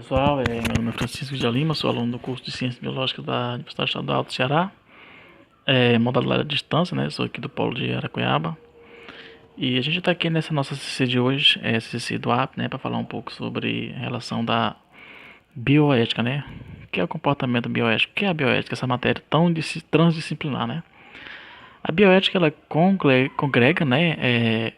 Pessoal, meu nome é Francisco de Lima, sou aluno do curso de Ciências Biológicas da Universidade Estadual do Ceará, modalidade à distância, né? Sou aqui do Polo de Aracuiaba. E a gente está aqui nessa nossa CC de hoje, CC do AP, né, para falar um pouco sobre a relação da bioética, né? O que é o comportamento bioético? O que é a bioética, essa matéria tão transdisciplinar, né? A bioética, ela congrega, né,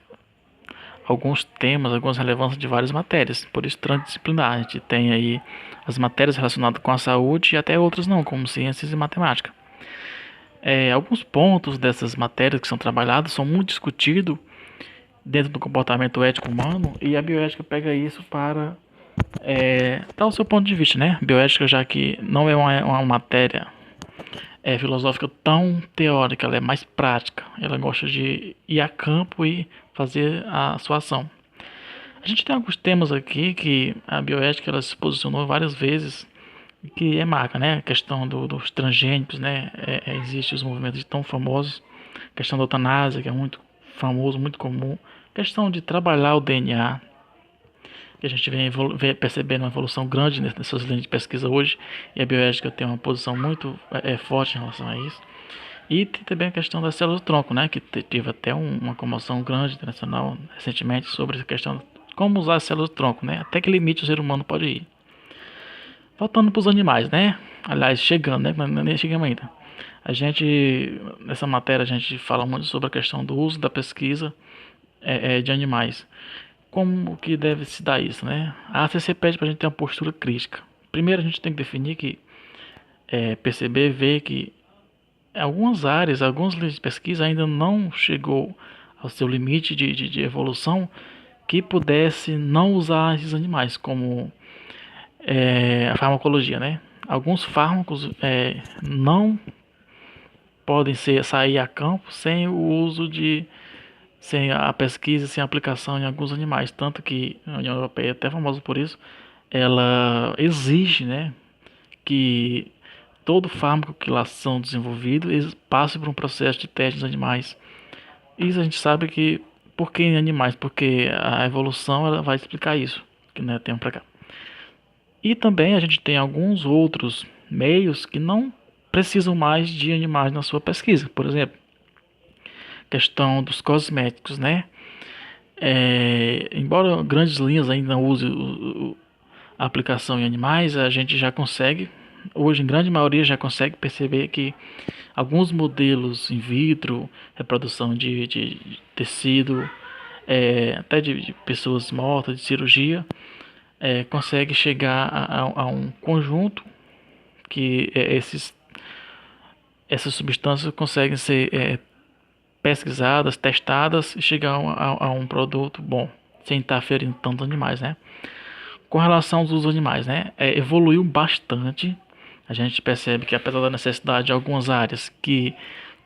alguns temas, algumas relevâncias de várias matérias, por isso transdisciplinar. A gente tem aí as matérias relacionadas com a saúde e até outras não, como ciências e matemática. Alguns pontos dessas matérias que são trabalhadas são muito discutidos dentro do comportamento ético humano e a bioética pega isso para dar o seu ponto de vista, né? Bioética, já que não é uma matéria filosófica tão teórica, ela é mais prática. Ela gosta de ir a campo e fazer a sua ação. A gente tem alguns temas aqui que a bioética ela se posicionou várias vezes, que é marca, né? A questão dos transgênicos, né? Existem os movimentos tão famosos, a questão da eutanásia, que é muito famoso, muito comum, a questão de trabalhar o DNA, que a gente vem percebendo uma evolução grande nessas linhas de pesquisa hoje, e a bioética tem uma posição muito forte em relação a isso. E tem também a questão das células tronco, né, que teve até uma comoção grande internacional recentemente sobre a questão de como usar as células tronco, né, até que limite o ser humano pode ir. Voltando para os animais, né, aliás, chegando, né, nem chegamos ainda. Nessa matéria, a gente fala muito sobre a questão do uso da pesquisa de animais. Como que deve se dar isso, né? A ACC pede para a gente ter uma postura crítica. Primeiro, a gente tem que definir que, perceber, ver que algumas áreas, algumas linhas de pesquisa ainda não chegou ao seu limite de evolução que pudesse não usar esses animais, como a farmacologia, né? Alguns fármacos não podem sair a campo sem o uso sem a pesquisa, sem a aplicação em alguns animais, tanto que a União Europeia é até famosa por isso, ela exige, né, que todo fármaco que lá são desenvolvidos passe por um processo de teste nos animais. Isso a gente sabe que por que em animais? Porque a evolução ela vai explicar isso, que né, tem para cá. E também a gente tem alguns outros meios que não precisam mais de animais na sua pesquisa. Por exemplo, questão dos cosméticos, né? Embora grandes linhas ainda não use a aplicação em animais, a gente já consegue, hoje em grande maioria já consegue perceber que alguns modelos in vitro, reprodução de tecido, até de pessoas mortas, de cirurgia, consegue chegar a um conjunto que essas substâncias conseguem ser pesquisadas, testadas e chegar a um produto bom, sem estar ferindo tantos animais, né? Com relação aos usos animais, né? Evoluiu bastante. A gente percebe que apesar da necessidade de algumas áreas que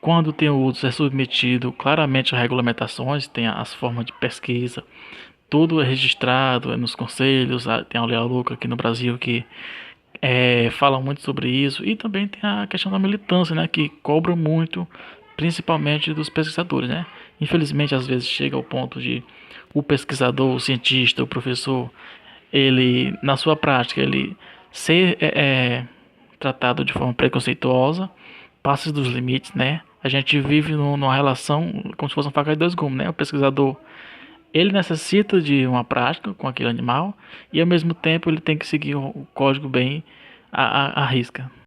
quando tem o uso é submetido claramente a regulamentações, tem as formas de pesquisa, tudo é registrado nos conselhos, tem a Lealuca aqui no Brasil que fala muito sobre isso, e também tem a questão da militância, né, que cobra muito, principalmente dos pesquisadores, né. Infelizmente, às vezes chega ao ponto de o pesquisador, o cientista, o professor, ele, na sua prática, ele ser tratado de forma preconceituosa, passa dos limites, né. A gente vive numa relação como se fosse uma faca de dois gumes, né. O pesquisador ele necessita de uma prática com aquele animal e ao mesmo tempo ele tem que seguir o código bem à risca.